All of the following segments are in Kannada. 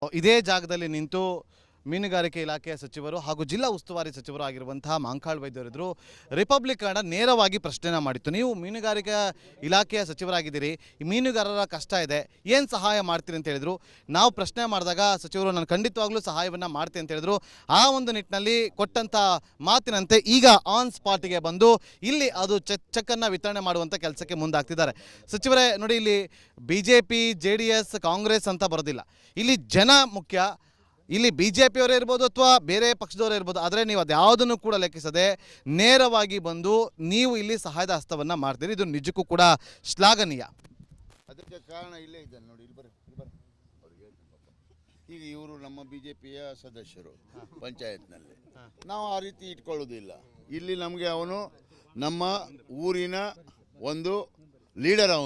ಇದೇ ಜಾಗದಲ್ಲಿ ನಿಂತು ಮೀನುಗಾರಿಕೆ ಇಲಾಖೆಯ ಸಚಿವರು ಹಾಗೂ ಜಿಲ್ಲಾ ಉಸ್ತುವಾರಿ ಸಚಿವರು ಆಗಿರುವಂತಹ ಮಾಂಕಾಳ್ ವೈದ್ಯರಿದ್ರು ರಿಪಬ್ಲಿಕ್ ಕನ್ನಡ ನೇರವಾಗಿ ಪ್ರಶ್ನೆನ ಮಾಡಿತ್ತು. ನೀವು ಮೀನುಗಾರಿಕೆ ಇಲಾಖೆಯ ಸಚಿವರಾಗಿದ್ದೀರಿ, ಈ ಮೀನುಗಾರರ ಕಷ್ಟ ಇದೆ, ಏನು ಸಹಾಯ ಮಾಡ್ತೀರಿ ಅಂತ ಹೇಳಿದ್ರು. ನಾವು ಪ್ರಶ್ನೆ ಮಾಡಿದಾಗ ಸಚಿವರು ನಾನು ಖಂಡಿತವಾಗ್ಲೂ ಸಹಾಯವನ್ನು ಮಾಡ್ತೀನಿ ಅಂತ ಹೇಳಿದ್ರು. ಆ ಒಂದು ನಿಟ್ಟಿನಲ್ಲಿ ಕೊಟ್ಟಂಥ ಮಾತಿನಂತೆ ಈಗ ಆನ್ ಸ್ಪಾಟಿಗೆ ಬಂದು ಇಲ್ಲಿ ಅದು ಚೆಕ್ಕನ್ನು ವಿತರಣೆ ಮಾಡುವಂಥ ಕೆಲಸಕ್ಕೆ ಮುಂದಾಗ್ತಿದ್ದಾರೆ. ಸಚಿವರೇ ನೋಡಿ, ಇಲ್ಲಿ BJP JDS ಕಾಂಗ್ರೆಸ್ ಅಂತ ಬರೋದಿಲ್ಲ, ಇಲ್ಲಿ ಜನ ಮುಖ್ಯ. ಇಲ್ಲಿ BJP ಅವರೇ ಇರ್ಬೋದು ಅಥವಾ ಬೇರೆ ಪಕ್ಷದವರೇ ಇರ್ಬೋದು, ಆದರೆ ನೀವು ಅದ್ಯಾವುದನ್ನು ಕೂಡ ಲೆಕ್ಕಿಸದೆ ನೇರವಾಗಿ ಬಂದು ನೀವು ಇಲ್ಲಿ ಸಹಾಯದ ಹಸ್ತವನ್ನು ಮಾಡ್ತೀರಿ. ಇದು ನಿಜಕ್ಕೂ ಕೂಡ ಶ್ಲಾಘನೀಯ. ಅದಕ್ಕೆ ಕಾರಣ ಇಲ್ಲೇ ಇದ್ದಾನೆ ನೋಡಿ, ಇಲ್ಲಿ ಬರ್ರಿ. ಈಗ ಇವರು ನಮ್ಮ BJPಯ ಸದಸ್ಯರು ಪಂಚಾಯತ್ನಲ್ಲಿ. ನಾವು ಆ ರೀತಿ ಇಟ್ಕೊಳ್ಳೋದಿಲ್ಲ. ಇಲ್ಲಿ ನಮಗೆ ಅವನು ನಮ್ಮ ಊರಿನ ಒಂದು ಲೀಡರ್,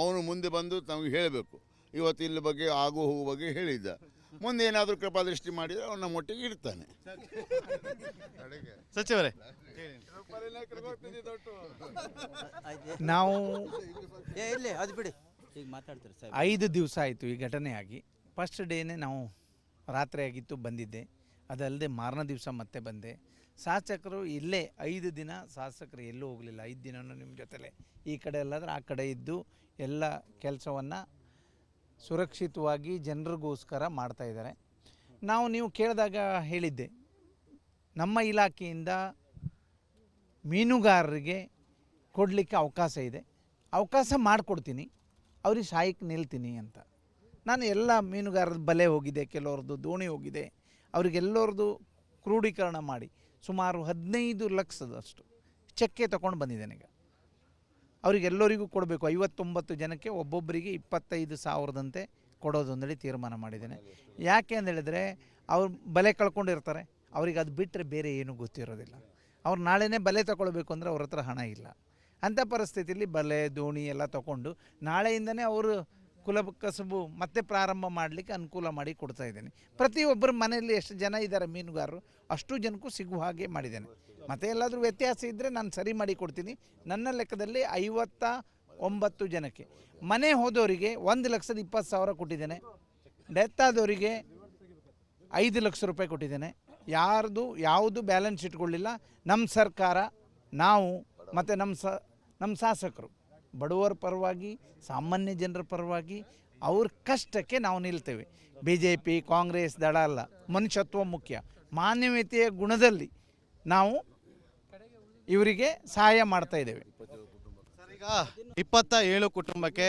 ಅವನು ಮುಂದೆ ಬಂದು ನಮಗೆ ಹೇಳಬೇಕು. ಇವತ್ತು ಇಲ್ಲಿ ಬಗ್ಗೆ ಆಗು ಹೋಗೋ ಬಗ್ಗೆ ಹೇಳಿದ್ದ. ಮುಂದೆ ಏನಾದರೂ ಕೃಪಾದೃಷ್ಟಿ ಮಾಡಿದರೆ ಅವನ ನಮ್ಮೊಟ್ಟಿಗೆ ಇರ್ತಾನೆ. ಸಚಿವರೇ, ನಾವು ಅದು ಬಿಡಿ, ಈಗ ಮಾತಾಡ್ತಾರೆ ಸರ್. 5 ದಿವಸ ಆಯಿತು ಈ ಘಟನೆ ಆಗಿ. ಫಸ್ಟ್ ಡೇನೇ ನಾವು ರಾತ್ರಿ ಆಗಿತ್ತು ಬಂದಿದ್ದೆ, ಅದಲ್ಲದೆ ಮಾರನೇ ದಿವಸ ಮತ್ತೆ ಬಂದೆ. ಶಾಸಕರು ಇಲ್ಲೇ 5 ದಿನ ಶಾಸಕರು ಎಲ್ಲೂ ಹೋಗಲಿಲ್ಲ. 5 ದಿನವೂ ನಿಮ್ಮ ಜೊತೆಲೇ ಈ ಕಡೆ ಅಲ್ಲಾದ್ರೆ ಆ ಕಡೆ ಇದ್ದು ಎಲ್ಲ ಕೆಲಸವನ್ನು ಸುರಕ್ಷಿತವಾಗಿ ಜನರಿಗೋಸ್ಕರ ಮಾಡ್ತಾಯಿದ್ದಾರೆ. ನೀವು ಕೇಳಿದಾಗ ಹೇಳಿದ್ದೆ, ನಮ್ಮ ಇಲಾಖೆಯಿಂದ ಮೀನುಗಾರರಿಗೆ ಕೊಡಲಿಕ್ಕೆ ಅವಕಾಶ ಇದೆ, ಅವಕಾಶ ಮಾಡಿಕೊಡ್ತೀನಿ, ಅವ್ರಿಗೆ ಸಹಾಯಕ್ಕೆ ನಿಲ್ತೀನಿ ಅಂತ. ನಾನು ಎಲ್ಲ ಮೀನುಗಾರರ ಬಲೆ ಹೋಗಿದೆ, ಕೆಲವ್ರದ್ದು ದೋಣಿ ಹೋಗಿದೆ, ಅವರಿಗೆಲ್ಲರದ್ದು ಕ್ರೋಢೀಕರಣ ಮಾಡಿ ಸುಮಾರು 15 ಲಕ್ಷದಷ್ಟು ಚೆಕ್ಕೆ ತೊಗೊಂಡು ಬಂದಿದ್ದೇನೆ. ಈಗ ಅವರಿಗೆಲ್ಲರಿಗೂ ಕೊಡಬೇಕು. 59 ಜನಕ್ಕೆ ಒಬ್ಬೊಬ್ಬರಿಗೆ 25,000ದಂತೆ ಕೊಡೋದೊಂದೇಳಿ ತೀರ್ಮಾನ ಮಾಡಿದ್ದೇನೆ. ಯಾಕೆ ಅಂತ ಹೇಳಿದ್ರೆ ಅವ್ರು ಬಲೆ ಕಳ್ಕೊಂಡಿರ್ತಾರೆ, ಅವ್ರಿಗೆ ಅದು ಬಿಟ್ಟರೆ ಬೇರೆ ಏನೂ ಗೊತ್ತಿರೋದಿಲ್ಲ. ಅವ್ರು ನಾಳೆನೇ ಬಲೆ ತಗೊಳ್ಬೇಕು ಅಂದರೆ ಅವ್ರ ಹತ್ರ ಹಣ ಇಲ್ಲ. ಅಂಥ ಪರಿಸ್ಥಿತಿಯಲ್ಲಿ ಬಲೆ ದೋಣಿ ಎಲ್ಲ ತಗೊಂಡು ನಾಳೆಯಿಂದನೇ ಅವರು ಕುಲಕಸಬು ಮತ್ತೆ ಪ್ರಾರಂಭ ಮಾಡಲಿಕ್ಕೆ ಅನುಕೂಲ ಮಾಡಿ ಕೊಡ್ತಾ ಇದ್ದೇನೆ. ಪ್ರತಿಯೊಬ್ಬರ ಮನೆಯಲ್ಲಿ ಎಷ್ಟು ಜನ ಇದ್ದಾರೆ ಮೀನುಗಾರರು, ಅಷ್ಟು ಜನಕ್ಕೂ ಸಿಗುವ ಹಾಗೆ ಮಾಡಿದ್ದೇನೆ. ಮತ್ತು ಎಲ್ಲಾದರೂ ವ್ಯತ್ಯಾಸ ಇದ್ದರೆ ನಾನು ಸರಿ ಮಾಡಿ ಕೊಡ್ತೀನಿ. ನನ್ನ ಲೆಕ್ಕದಲ್ಲಿ 59 ಜನಕ್ಕೆ ಮನೆ ಹೋದವರಿಗೆ 1,20,000 ಕೊಟ್ಟಿದ್ದೇನೆ. ಡೆತ್ ಆದವರಿಗೆ 5 ಲಕ್ಷ ರೂಪಾಯಿ ಕೊಟ್ಟಿದ್ದೇನೆ. ಯಾವುದು ಬ್ಯಾಲೆನ್ಸ್ ಇಟ್ಕೊಳ್ಳಿಲ್ಲ. ನಮ್ಮ ಸರ್ಕಾರ, ನಾವು ಮತ್ತು ನಮ್ಮ ಶಾಸಕರು ಬಡವರ ಪರವಾಗಿ, ಸಾಮಾನ್ಯ ಜನರ ಪರವಾಗಿ, ಅವ್ರ ಕಷ್ಟಕ್ಕೆ ನಾವು ನಿಲ್ತೇವೆ. BJP ಕಾಂಗ್ರೆಸ್ ದಳ ಅಲ್ಲ, ಮನುಷ್ಯತ್ವ ಮುಖ್ಯ. ಮಾನವೀಯತೆಯ ಗುಣದಲ್ಲಿ ನಾವು ಇವರಿಗೆ ಸಹಾಯ ಮಾಡ್ತಾ ಇದ್ದೇವೆ. ಸರ್, ಈಗ 27 ಕುಟುಂಬಕ್ಕೆ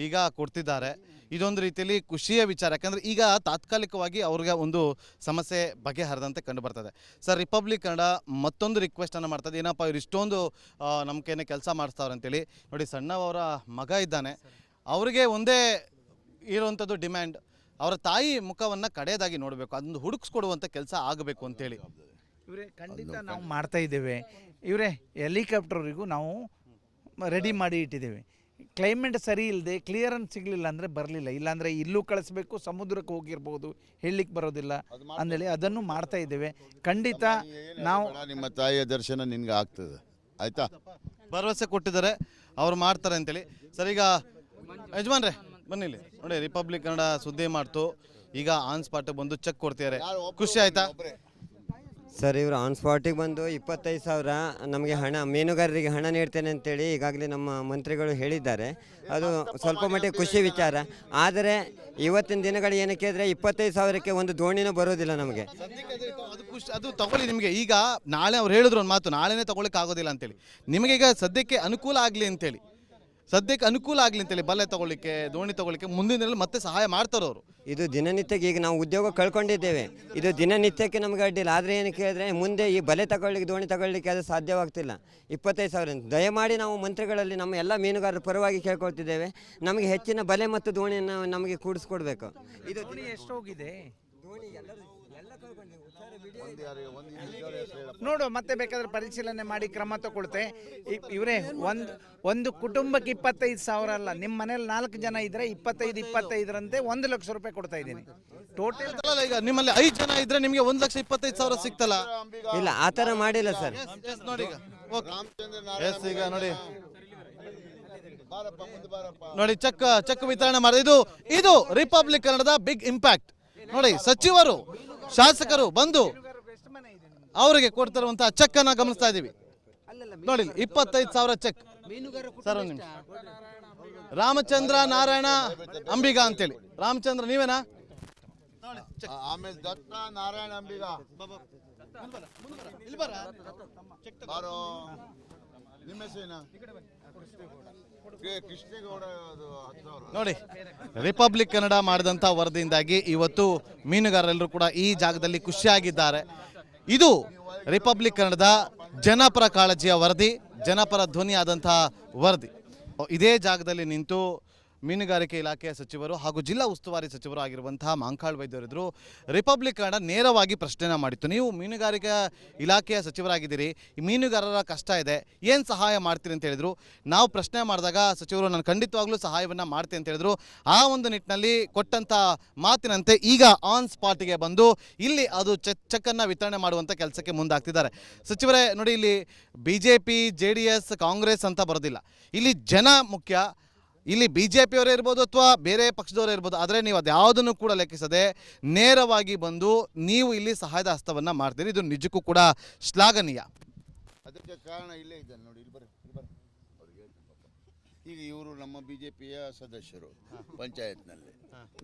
ಈಗ ಕೊಡ್ತಿದ್ದಾರೆ. ಇದೊಂದು ರೀತಿಯಲ್ಲಿ ಖುಷಿಯ ವಿಚಾರ, ಯಾಕಂದರೆ ಈಗ ತಾತ್ಕಾಲಿಕವಾಗಿ ಅವ್ರಿಗೆ ಒಂದು ಸಮಸ್ಯೆ ಬಗೆಹರಿದಂತೆ ಕಂಡು ಬರ್ತದೆ. ಸರ್, ರಿಪಬ್ಲಿಕ್ ಕನ್ನಡ ಮತ್ತೊಂದು ರಿಕ್ವೆಸ್ಟನ್ನು ಮಾಡ್ತದೆ. ಏನಪ್ಪ ಇವ್ರು ಇಷ್ಟೊಂದು ನಂಬಿಕೆನೇ ಕೆಲಸ ಮಾಡಿಸ್ತಾವ್ರೆ ಅಂತೇಳಿ. ನೋಡಿ, ಸಣ್ಣವರ ಮಗ ಇದ್ದಾನೆ, ಅವರಿಗೆ ಒಂದೇ ಇರುವಂಥದ್ದು ಡಿಮ್ಯಾಂಡ್, ಅವರ ತಾಯಿ ಮುಖವನ್ನು ಕಡೆಯದಾಗಿ ನೋಡಬೇಕು, ಅದೊಂದು ಹುಡುಕಿಸ್ಕೊಡುವಂಥ ಕೆಲಸ ಆಗಬೇಕು ಅಂತೇಳಿ. ಇವರೇ ಖಂಡಿತ ನಾವು ಮಾಡ್ತಾ ಇದ್ದೇವೆ. ಇವರೇ ಹೆಲಿಕಾಪ್ಟರ್ವರೆಗೂ ನಾವು ರೆಡಿ ಮಾಡಿ ಇಟ್ಟಿದ್ದೇವೆ. ಕ್ಲೈಮೇಟ್ ಸರಿ ಇಲ್ಲದೆ ಕ್ಲಿಯರೆನ್ಸ್ ಸಿಗಲಿಲ್ಲ ಅಂದರೆ ಬರಲಿಲ್ಲ, ಇಲ್ಲಾಂದರೆ ಇಲ್ಲೂ ಕಳಿಸ್ಬೇಕು, ಸಮುದ್ರಕ್ಕೆ ಹೋಗಿರ್ಬೋದು, ಹೇಳಲಿಕ್ಕೆ ಬರೋದಿಲ್ಲ ಅಂದೇಳಿ ಅದನ್ನು ಮಾಡ್ತಾ ಇದ್ದೇವೆ. ಖಂಡಿತ ನಾವು ನಿಮ್ಮ ತಾಯಿಯ ದರ್ಶನ ನಿನ್ಗೆ ಆಗ್ತದೆ, ಆಯಿತಾ? ಭರವಸೆ ಕೊಟ್ಟಿದ್ದಾರೆ, ಅವ್ರು ಮಾಡ್ತಾರೆ ಅಂತೇಳಿ. ಸರ್, ಈಗ ಯಜಮಾನ್ರೆ ಬನ್ನಿಲ್ಲಿ ನೋಡಿ, ರಿಪಬ್ಲಿಕ್ ಕನ್ನಡ ಸುದ್ದಿ ಮಾಡ್ತು, ಈಗ ಆನ್ ಸ್ಪಾಟಿಗೆ ಬಂದು ಚೆಕ್ ಕೊಡ್ತಿದ್ದಾರೆ. ಖುಷಿ ಆಯ್ತಾ ಸರ್? ಇವರು ಆನ್ ಸ್ಪಾಟಿಗೆ ಬಂದು 25,000 ನಮಗೆ ಹಣ, ಮೀನುಗಾರರಿಗೆ ಹಣ ನೀಡ್ತೇನೆ ಅಂತೇಳಿ ಈಗಾಗಲೇ ನಮ್ಮ ಮಂತ್ರಿಗಳು ಹೇಳಿದ್ದಾರೆ. ಅದು ಸ್ವಲ್ಪ ಮಟ್ಟಿಗೆ ಖುಷಿ ವಿಚಾರ. ಆದರೆ ಇವತ್ತಿನ ದಿನಗಳು ಏನಕ್ಕೆ ಅಂದರೆ 25,000ಕ್ಕೆ ಒಂದು ದೋಣಿನೂ ಬರೋದಿಲ್ಲ ನಮಗೆ. ಅದು ತಗೊಳ್ಳಿ, ನಿಮಗೆ ಈಗ ನಾಳೆ ಅವ್ರು ಹೇಳಿದ್ರು ಒಂದು ಮಾತು, ನಾಳೆನೇ ತಗೊಳ್ಳಿಕ್ಕೆ ಆಗೋದಿಲ್ಲ ಅಂತೇಳಿ. ನಿಮಗೆ ಈಗ ಸದ್ಯಕ್ಕೆ ಅನುಕೂಲ ಆಗಲಿ ಅಂತೇಳಿ, ಬಲೆ ತಗೊಳ್ಳಿಕ್ಕೆ, ದೋಣಿ ತಗೊಳ್ಳಿಕ್ಕೆ ಮುಂದಿನ ದಿನದಲ್ಲಿ ಮತ್ತೆ ಸಹಾಯ ಮಾಡ್ತಾರೆ ಅವರು. ಇದು ದಿನನಿತ್ಯಕ್ಕೆ ಈಗ ನಾವು ಉದ್ಯೋಗ ಕಳ್ಕೊಂಡಿದ್ದೇವೆ, ಇದು ದಿನನಿತ್ಯಕ್ಕೆ ನಮಗೆ ಅಡ್ಡಿಲ್ಲ. ಆದರೆ ಏನಕ್ಕೆ ಹೇಳಿದ್ರೆ ಮುಂದೆ ಈ ಬಲೆ ತಗೊಳ್ಳಿಕ್ಕೆ, ದೋಣಿ ತಗೊಳ್ಳಿಕ್ಕೆ ಅದು ಸಾಧ್ಯವಾಗ್ತಿಲ್ಲ. 25,000 ದಯಮಾಡಿ ನಾವು ಮಂತ್ರಿಗಳಲ್ಲಿ ನಮ್ಮ ಎಲ್ಲ ಮೀನುಗಾರರ ಪರವಾಗಿ ಕೇಳ್ಕೊಳ್ತಿದ್ದೇವೆ, ನಮಗೆ ಹೆಚ್ಚಿನ ಬಲೆ ಮತ್ತು ದೋಣಿಯನ್ನು ನಮಗೆ ಕೂಡಿಸ್ಕೊಡ್ಬೇಕು. ಇದು ದೋಣಿ ಎಷ್ಟು ಹೋಗಿದೆ ನೋಡು, ಮತ್ತೆ ಬೇಕಾದ್ರೆ ಪರಿಶೀಲನೆ ಮಾಡಿ ಕ್ರಮ ತಗೊಳ್ತೆ. ಇವರೇ ಒಂದು ಕುಟುಂಬಕ್ಕೆ 25,000 ಅಲ್ಲ, ನಿಮ್ಮ ಮನೇಲಿ 4 ಜನ ಇದ್ರೆ 25 1 ಲಕ್ಷ ರೂಪಾಯಿ ಕೊಡ್ತಾ ಇದ್ದೀನಿ ಟೋಟಲ್. ಈಗ ನಿಮ್ಮಲ್ಲಿ 5 ಜನ ಇದ್ರೆ ನಿಮಗೆ 1,25,000 ಸಿಗ್ತಲ್ಲ? ಇಲ್ಲ, ಆ ಥರ ಮಾಡಿಲ್ಲ ಸರ್. ನೋಡಿ, ಈಗ ನೋಡಿ ಚೆಕ್ ವಿತರಣೆ ಮಾಡಿದೆ. ಇದು ರಿಪಬ್ಲಿಕ್ ಕನ್ನಡದ ಬಿಗ್ ಇಂಪ್ಯಾಕ್ಟ್. ನೋಡಿ ಸಚಿವರು ಶಾಸಕರು ಬಂದು ಅವರಿಗೆ ಕೊಡ್ತಿರುವಂತಹ ಚೆಕ್ ಅನ್ನ ಗಮನಿಸ್ತಾ ಇದ್ದೀವಿ. ನೋಡಿ 25,000 ಚೆಕ್ ಸರ್. ಒಂದು ನಿಮಿಷ. ರಾಮಚಂದ್ರ ನಾರಾಯಣ ಅಂಬಿಗ ಅಂತೇಳಿ. ರಾಮಚಂದ್ರ ನೀವೇನಾ? ಆಮೇಲೆ ದತ್ತ ನಾರಾಯಣ ಅಂಬಿಗ ಬಾರೋ. ನಿಮ್ಮ ಹೆಸರೇನಾ? ಕೃಷ್ಣೇಗೌಡ. ನೋಡಿ ರಿಪಬ್ಲಿಕ್ ಕನ್ನಡ ಮಾಡಿದಂಥ ವರದಿಯಿಂದಾಗಿ ಇವತ್ತು ಮೀನುಗಾರರೆಲ್ಲರೂ ಕೂಡ ಈ ಜಾಗದಲ್ಲಿ ಖುಷಿಯಾಗಿದ್ದಾರೆ. ಇದು ರಿಪಬ್ಲಿಕ್ ಕನ್ನಡದ ಜನಪರ ಕಾಳಜಿಯ ವರದಿ, ಜನಪರ ಧ್ವನಿಯಾದಂತಹ ವರದಿ. ಇದೇ ಜಾಗದಲ್ಲಿ ನಿಂತು ಮೀನುಗಾರಿಕೆ ಇಲಾಖೆಯ ಸಚಿವರು ಹಾಗೂ ಜಿಲ್ಲಾ ಉಸ್ತುವಾರಿ ಸಚಿವರು ಆಗಿರುವಂತಹ ಮಾಂಕಾಳ್ ವೈದ್ಯರಿದ್ರು. ರಿಪಬ್ಲಿಕ್ ಕನ್ನಡ ನೇರವಾಗಿ ಪ್ರಶ್ನೆನ ಮಾಡಿತ್ತು, ನೀವು ಮೀನುಗಾರಿಕೆ ಇಲಾಖೆಯ ಸಚಿವರಾಗಿದ್ದೀರಿ, ಈ ಮೀನುಗಾರರ ಕಷ್ಟ ಇದೆ, ಏನು ಸಹಾಯ ಮಾಡ್ತೀರಿ ಅಂತ ಹೇಳಿದರು. ನಾವು ಪ್ರಶ್ನೆ ಮಾಡಿದಾಗ ಸಚಿವರು ನಾನು ಖಂಡಿತವಾಗ್ಲೂ ಸಹಾಯವನ್ನು ಮಾಡ್ತೀನಿ ಅಂತ ಹೇಳಿದರು. ಆ ಒಂದು ನಿಟ್ಟಿನಲ್ಲಿ ಕೊಟ್ಟಂಥ ಮಾತಿನಂತೆ ಈಗ ಆನ್ ಸ್ಪಾಟಿಗೆ ಬಂದು ಇಲ್ಲಿ ಅದು ಚೆಕ್ಕನ್ನು ವಿತರಣೆ ಮಾಡುವಂಥ ಕೆಲಸಕ್ಕೆ ಮುಂದಾಗ್ತಿದ್ದಾರೆ. ಸಚಿವರೇ ನೋಡಿ, ಇಲ್ಲಿ BJP JDS ಕಾಂಗ್ರೆಸ್ ಅಂತ ಬರೋದಿಲ್ಲ, ಇಲ್ಲಿ ಜನ ಮುಖ್ಯ. ಇಲ್ಲಿ BJP ಅವರೇ ಇರ್ಬೋದು ಅಥವಾ ಬೇರೆ ಪಕ್ಷದವರೇ ಇರ್ಬೋದು, ಆದರೆ ನೀವು ಅದ್ಯಾವುದನ್ನು ಕೂಡ ಲೆಕ್ಕಿಸದೆ ನೇರವಾಗಿ ಬಂದು ನೀವು ಇಲ್ಲಿ ಸಹಾಯದ ಹಸ್ತವನ್ನು ಮಾಡ್ತೀರಿ. ಇದು ನಿಜಕ್ಕೂ ಕೂಡ ಶ್ಲಾಘನೀಯ. ಅದಕ್ಕೆ ಕಾರಣ ಇಲ್ಲೇ ಇದ್ದಾನೆ ನೋಡಿ, ಇಲ್ಲಿ ಬರ್ರಿ. ಈಗ ಇವರು ನಮ್ಮ BJPಯ ಸದಸ್ಯರು ಪಂಚಾಯತ್ನಲ್ಲಿ.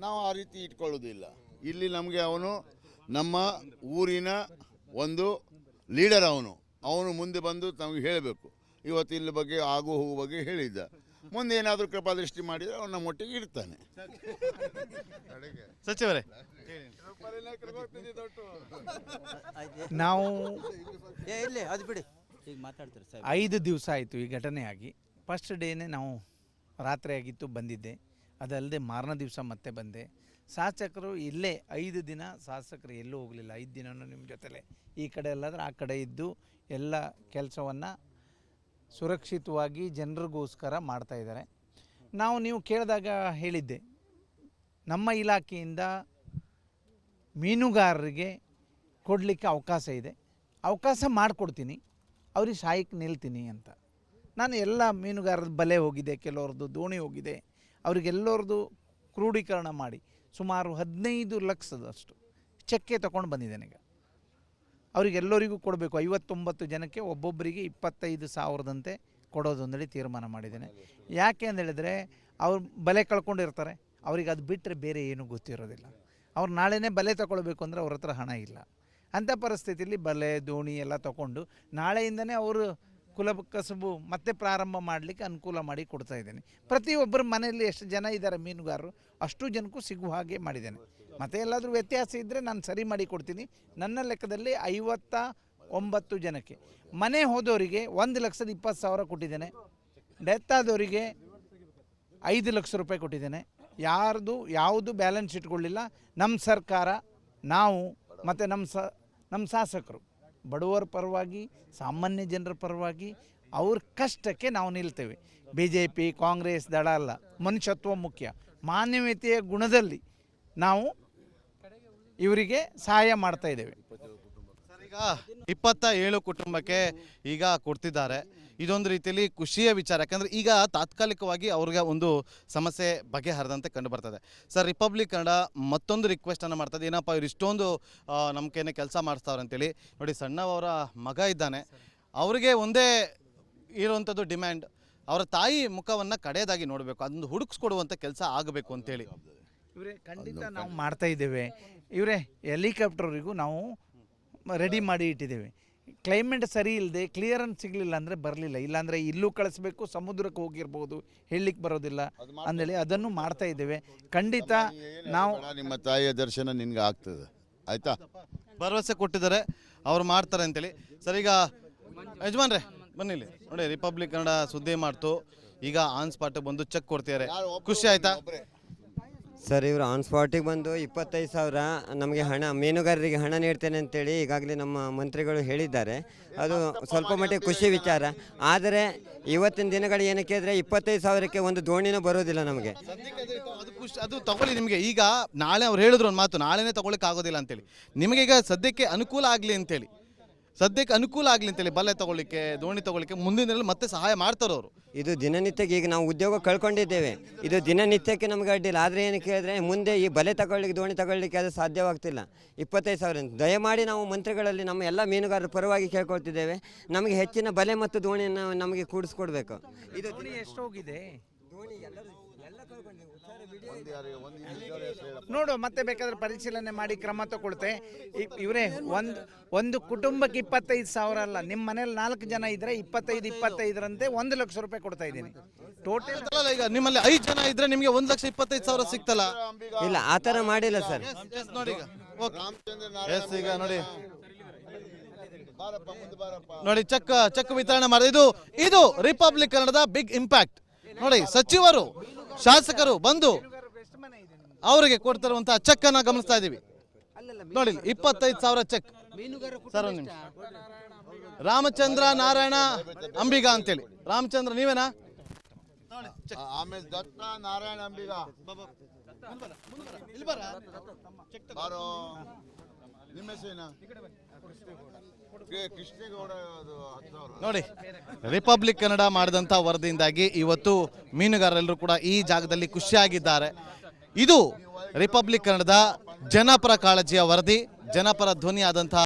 ನಾವು ಆ ರೀತಿ ಇಟ್ಕೊಳ್ಳೋದಿಲ್ಲ. ಇಲ್ಲಿ ನಮಗೆ ಅವನು ನಮ್ಮ ಊರಿನ ಒಂದು ಲೀಡರ್, ಅವನು ಮುಂದೆ ಬಂದು ನಮಗೆ ಹೇಳಬೇಕು. ಇವತ್ತು ಇಲ್ಲಿ ಬಗ್ಗೆ ಆಗು ಹೋಗೋ ಬಗ್ಗೆ ಹೇಳಿದ್ದ. ಮುಂದೆ ಏನಾದರೂ ಕೃಪಾದೃಷ್ಟಿ ಮಾಡಿದರೆ ಅವನು ನಮ್ಮೊಟ್ಟಿಗೆ ಇರ್ತಾನೆ. ಸಚಿವರೇ ನಾವು ಅದು ಬಿಡಿ, ಈಗ ಮಾತಾಡ್ತಾರೆ ಸರ್. 5 ದಿವಸ ಆಯಿತು ಈ ಘಟನೆ ಆಗಿ. ಫಸ್ಟ್ ಡೇನೇ ನಾವು ರಾತ್ರಿ ಆಗಿತ್ತು ಬಂದಿದ್ದೆ, ಅದಲ್ಲದೆ ಮಾರನೇ ದಿವಸ ಮತ್ತೆ ಬಂದೆ. ಶಾಸಕರು ಇಲ್ಲೇ 5 ದಿನ ಶಾಸಕರು ಎಲ್ಲೂ ಹೋಗಲಿಲ್ಲ. 5 ದಿನವೂ ನಿಮ್ಮ ಜೊತೆಲೇ ಈ ಕಡೆ ಅಲ್ಲಾದ್ರೆ ಆ ಕಡೆ ಇದ್ದು ಎಲ್ಲ ಕೆಲಸವನ್ನು ಸುರಕ್ಷಿತವಾಗಿ ಜನರಿಗೋಸ್ಕರ ಮಾಡ್ತಾಯಿದ್ದಾರೆ. ನೀವು ಕೇಳಿದಾಗ ಹೇಳಿದ್ದೆ, ನಮ್ಮ ಇಲಾಖೆಯಿಂದ ಮೀನುಗಾರರಿಗೆ ಕೊಡಲಿಕ್ಕೆ ಅವಕಾಶ ಇದೆ, ಅವಕಾಶ ಮಾಡಿಕೊಡ್ತೀನಿ, ಅವ್ರಿಗೆ ಸಹಾಯಕ್ಕೆ ನಿಲ್ತೀನಿ ಅಂತ. ನಾನು ಎಲ್ಲ ಮೀನುಗಾರರ ಬಲೆ ಹೋಗಿದೆ, ಕೆಲವ್ರದ್ದು ದೋಣಿ ಹೋಗಿದೆ, ಅವರಿಗೆಲ್ಲರದ್ದು ಕ್ರೋಢೀಕರಣ ಮಾಡಿ ಸುಮಾರು 15 ಲಕ್ಷದಷ್ಟು ಚೆಕ್ಕೆ ತೊಗೊಂಡು ಬಂದಿದ್ದೇನೆ. ಈಗ ಅವರಿಗೆಲ್ಲರಿಗೂ ಕೊಡಬೇಕು. 59 ಜನಕ್ಕೆ ಒಬ್ಬೊಬ್ಬರಿಗೆ 25,000ದಂತೆ ಕೊಡೋದು ಅಂದೇಳಿ ತೀರ್ಮಾನ ಮಾಡಿದ್ದೇನೆ. ಯಾಕೆ ಅಂತ ಹೇಳಿದ್ರೆ ಅವ್ರು ಬಲೆ ಕಳ್ಕೊಂಡಿರ್ತಾರೆ, ಅವ್ರಿಗೆ ಅದು ಬಿಟ್ಟರೆ ಬೇರೆ ಏನೂ ಗೊತ್ತಿರೋದಿಲ್ಲ. ಅವ್ರು ನಾಳೆನೇ ಬಲೆ ತಗೊಳ್ಬೇಕು ಅಂದರೆ ಅವ್ರ ಹತ್ರ ಹಣ ಇಲ್ಲ. ಅಂಥ ಪರಿಸ್ಥಿತಿಯಲ್ಲಿ ಬಲೆ ದೋಣಿ ಎಲ್ಲ ತಗೊಂಡು ನಾಳೆಯಿಂದನೇ ಅವರು ಕುಲ ಕಸುಬು ಮತ್ತೆ ಪ್ರಾರಂಭ ಮಾಡಲಿಕ್ಕೆ ಅನುಕೂಲ ಮಾಡಿ ಕೊಡ್ತಾ ಇದ್ದೇನೆ. ಪ್ರತಿಯೊಬ್ಬರ ಮನೆಯಲ್ಲಿ ಎಷ್ಟು ಜನ ಇದ್ದಾರೆ ಮೀನುಗಾರರು, ಅಷ್ಟು ಜನಕ್ಕೂ ಸಿಗುವ ಹಾಗೆ ಮಾಡಿದ್ದೇನೆ. ಮತ್ತು ಎಲ್ಲಾದರೂ ವ್ಯತ್ಯಾಸ ಇದ್ದರೆ ನಾನು ಸರಿ ಮಾಡಿ ಕೊಡ್ತೀನಿ. ನನ್ನ ಲೆಕ್ಕದಲ್ಲಿ 59 ಜನಕ್ಕೆ ಮನೆ ಹೋದವರಿಗೆ 1,20,000 ಕೊಟ್ಟಿದ್ದೇನೆ. ಡೆತ್ ಆದವರಿಗೆ 5 ಲಕ್ಷ ರೂಪಾಯಿ ಕೊಟ್ಟಿದ್ದೇನೆ. ಯಾವುದು ಬ್ಯಾಲೆನ್ಸ್ ಇಟ್ಕೊಳ್ಳಿಲ್ಲ. ನಮ್ಮ ಸರ್ಕಾರ, ನಾವು ಮತ್ತು ನಮ್ಮ ಶಾಸಕರು ಬಡವರ ಪರವಾಗಿ, ಸಾಮಾನ್ಯ ಜನರ ಪರವಾಗಿ, ಅವ್ರ ಕಷ್ಟಕ್ಕೆ ನಾವು ನಿಲ್ತೇವೆ. BJP ಕಾಂಗ್ರೆಸ್ ದಳ ಅಲ್ಲ, ಮನುಷ್ಯತ್ವ ಮುಖ್ಯ. ಮಾನವೀಯತೆಯ ಗುಣದಲ್ಲಿ ನಾವು ಇವರಿಗೆ ಸಹಾಯ ಮಾಡ್ತಾ ಇದ್ದೇವೆ. ಈಗ 27 ಕುಟುಂಬಕ್ಕೆ ಈಗ ಕೊಡ್ತಿದ್ದಾರೆ. ಇದೊಂದು ರೀತಿಯಲ್ಲಿ ಖುಷಿಯ ವಿಚಾರ, ಯಾಕಂದರೆ ಈಗ ತಾತ್ಕಾಲಿಕವಾಗಿ ಅವ್ರಿಗೆ ಒಂದು ಸಮಸ್ಯೆ ಬಗೆಹರಿದಂತೆ ಕಂಡು ಬರ್ತದೆ. ಸರ್, ರಿಪಬ್ಲಿಕ್ ಕನ್ನಡ ಮತ್ತೊಂದು ರಿಕ್ವೆಸ್ಟನ್ನು ಮಾಡ್ತದೆ. ಏನಪ್ಪ ಇವ್ರು ಇಷ್ಟೊಂದು ನಮ್ಗೇನೆ ಕೆಲಸ ಮಾಡಿಸ್ತಾವ್ರೆ ಅಂತೇಳಿ. ನೋಡಿ, ಸಣ್ಣವರ ಮಗ ಇದ್ದಾನೆ, ಅವರಿಗೆ ಒಂದೇ ಇರುವಂಥದ್ದು ಡಿಮ್ಯಾಂಡ್, ಅವರ ತಾಯಿ ಮುಖವನ್ನು ಕಡೆಯದಾಗಿ ನೋಡಬೇಕು, ಅದೊಂದು ಹುಡುಕ್ಸ್ಕೊಡುವಂಥ ಕೆಲಸ ಆಗಬೇಕು ಅಂತೇಳಿ. ಇವರೇ ಖಂಡಿತ ನಾವು ಮಾಡ್ತಾ ಇದ್ದೇವೆ. ಇವರೇ ಹೆಲಿಕಾಪ್ಟರ್ವರೆಗೂ ನಾವು ರೆಡಿ ಮಾಡಿ ಇಟ್ಟಿದ್ದೇವೆ. ಕ್ಲೈಮೇಟ್ ಸರಿ ಇಲ್ಲದೆ ಕ್ಲಿಯರೆನ್ಸ್ ಸಿಗಲಿಲ್ಲ ಅಂದರೆ ಬರಲಿಲ್ಲ, ಇಲ್ಲಾಂದರೆ ಇಲ್ಲೂ ಕಳಿಸ್ಬೇಕು, ಸಮುದ್ರಕ್ಕೆ ಹೋಗಿರ್ಬೋದು, ಹೇಳಲಿಕ್ಕೆ ಬರೋದಿಲ್ಲ ಅಂದೇಳಿ ಅದನ್ನು ಮಾಡ್ತಾ ಇದ್ದೇವೆ. ಖಂಡಿತ ನಾವು ನಿಮ್ಮ ತಾಯಿಯ ದರ್ಶನ ನಿನ್ಗೆ ಆಗ್ತದೆ, ಆಯ್ತಾ? ಭರವಸೆ ಕೊಟ್ಟಿದ್ದಾರೆ, ಅವ್ರು ಮಾಡ್ತಾರೆ ಅಂತೇಳಿ. ಸರ್, ಈಗ ಯಜಮಾನ್ರೆ ಬನ್ನಿಲ್ಲಿ ನೋಡಿ, ರಿಪಬ್ಲಿಕ್ ಕನ್ನಡ ಸುದ್ದಿ ಮಾಡ್ತು, ಈಗ ಆನ್ ಸ್ಪಾಟಿಗೆ ಬಂದು ಚೆಕ್ ಕೊಡ್ತಿದ್ದಾರೆ. ಖುಷಿ ಆಯ್ತಾ ಸರ್? ಇವರು ಆನ್ ಸ್ಪಾಟಿಗೆ ಬಂದು 25,000 ನಮಗೆ ಹಣ, ಮೀನುಗಾರರಿಗೆ ಹಣ ನೀಡ್ತೇನೆ ಅಂತೇಳಿ ಈಗಾಗಲೇ ನಮ್ಮ ಮಂತ್ರಿಗಳು ಹೇಳಿದ್ದಾರೆ. ಅದು ಸ್ವಲ್ಪ ಮಟ್ಟಿಗೆ ಖುಷಿ ವಿಚಾರ. ಆದರೆ ಇವತ್ತಿನ ದಿನಗಳು ಏನಕ್ಕೆ ಅಂದರೆ 25,000ಕ್ಕೆ ಒಂದು ದೋಣಿನೂ ಬರೋದಿಲ್ಲ ನಮಗೆ. ಅದು ತಗೊಳ್ಳಿ ನಿಮಗೆ. ಈಗ ನಾಳೆ ಅವ್ರು ಹೇಳಿದ್ರು ಒಂದು ಮಾತು, ನಾಳೆನೇ ತಗೊಳ್ಳಿಕ್ಕೆ ಆಗೋದಿಲ್ಲ ಅಂತೇಳಿ. ನಿಮಗೆ ಈಗ ಸದ್ಯಕ್ಕೆ ಅನುಕೂಲ ಆಗಲಿ ಅಂತೇಳಿ ಸದ್ಯಕ್ಕೆ ಅನುಕೂಲ ಆಗಲಿ ಅಂತೇಳಿ ಬಲೆ ತಗೊಳ್ಳಿಕ್ಕೆ ದೋಣಿ ತಗೊಳ್ಳಿಕ್ಕೆ ಮುಂದಿನ ದಿನದಲ್ಲಿ ಮತ್ತೆ ಸಹಾಯ ಮಾಡ್ತಾರೆ ಅವರು. ಇದು ದಿನನಿತ್ಯಕ್ಕೆ ಈಗ ನಾವು ಉದ್ಯೋಗ ಕಳ್ಕೊಂಡಿದ್ದೇವೆ. ಇದು ದಿನನಿತ್ಯಕ್ಕೆ ನಮಗೆ ಅಡ್ಡಿಲ್ಲ. ಆದರೆ ಏನು ಕೇಳಿದ್ರೆ ಮುಂದೆ ಈ ಬಲೆ ತಗೊಳ್ಳಿಕ್ಕೆ ದೋಣಿ ತಗೊಳ್ಳಿಕ್ಕೆ ಅದು ಸಾಧ್ಯವಾಗ್ತಿಲ್ಲ. 25,000 ದಯಮಾಡಿ ನಾವು ಮಂತ್ರಿಗಳಲ್ಲಿ ನಮ್ಮ ಎಲ್ಲ ಮೀನುಗಾರರ ಪರವಾಗಿ ಕೇಳ್ಕೊಳ್ತಿದ್ದೇವೆ. ನಮಗೆ ಹೆಚ್ಚಿನ ಬಲೆ ಮತ್ತು ದೋಣಿಯನ್ನು ನಮಗೆ ಕೂಡಿಸ್ಕೊಡ್ಬೇಕು. ಇದು ದೋಣಿ ಎಷ್ಟು ಹೋಗಿದೆ ನೋಡು, ಮತ್ತೆ ಬೇಕಾದ್ರೆ ಪರಿಶೀಲನೆ ಮಾಡಿ ಕ್ರಮ ತಗೊಳ್ತೆ. ಇವರೇ ಒಂದು ಕುಟುಂಬಕ್ಕೆ 25,000 ಅಲ್ಲ, ನಿಮ್ಮ ಮನೇಲಿ 4 ಜನ ಇದ್ರೆ 25 1 ಲಕ್ಷ ರೂಪಾಯಿ ಕೊಡ್ತಾ ಇದ್ದೀನಿ ಟೋಟಲ್. ಅಲ್ಲ, ಈಗ ನಿಮ್ಮಲ್ಲಿ 5 ಜನ ಇದ್ರೆ ನಿಮಗೆ 1,25,000 ಸಿಕ್ತಲ್ಲ? ಇಲ್ಲ, ಆ ಥರ ಮಾಡಿಲ್ಲ ಸರ್. ನೋಡಿ ಈಗ ರಾಮಚಂದ್ರ ಎಸ್, ಈಗ ನೋಡಿ ಬಾರಪ್ಪ ಮುಂದೆ ಬಾರಪ್ಪ. ನೋಡಿ ಚೆಕ್ ವಿತರಣೆ ಮಾಡಿದೆ. ಇದು ರಿಪಬ್ಲಿಕ್ ಕನ್ನಡದ ಬಿಗ್ ಇಂಪ್ಯಾಕ್ಟ್. ನೋಡಿ, ಸಚಿವರು ಶಾಸಕರು ಬಂದು ಅವರಿಗೆ ಕೊಡ್ತಿರುವಂತಹ ಚೆಕ್ ಅನ್ನ ಗಮನಿಸ್ತಾ ಇದೀವಿ. ನೋಡಿ 25,000 ಚೆಕ್ ಸರ್. ಒಂದು ನಿಮಿಷ. ರಾಮಚಂದ್ರ ನಾರಾಯಣ ಅಂಬಿಗ ಅಂತೇಳಿ. ರಾಮಚಂದ್ರ ನೀವೇನಾ? ಆಮೇಲೆ ದತ್ತ ನಾರಾಯಣ ಅಂಬಿಗ ಬಾರೋ. ನಿಮ್ಮ ಹೆಸರೇನ? ಕೃಷ್ಣೇಗೌಡ. ನೋಡಿ, ರಿಪಬ್ಲಿಕ್ ಕನ್ನಡ ಮಾಡಿದಂಥ ವರದಿಯಿಂದಾಗಿ ಇವತ್ತು ಮೀನುಗಾರರೆಲ್ಲರೂ ಕೂಡ ಈ ಜಾಗದಲ್ಲಿ ಖುಷಿಯಾಗಿದ್ದಾರೆ. ಇದು ರಿಪಬ್ಲಿಕ್ ಕನ್ನಡದ ಜನಪರ ಕಾಳಜಿಯ ವರದಿ, ಜನಪರ ಧ್ವನಿ ಆದಂತಹ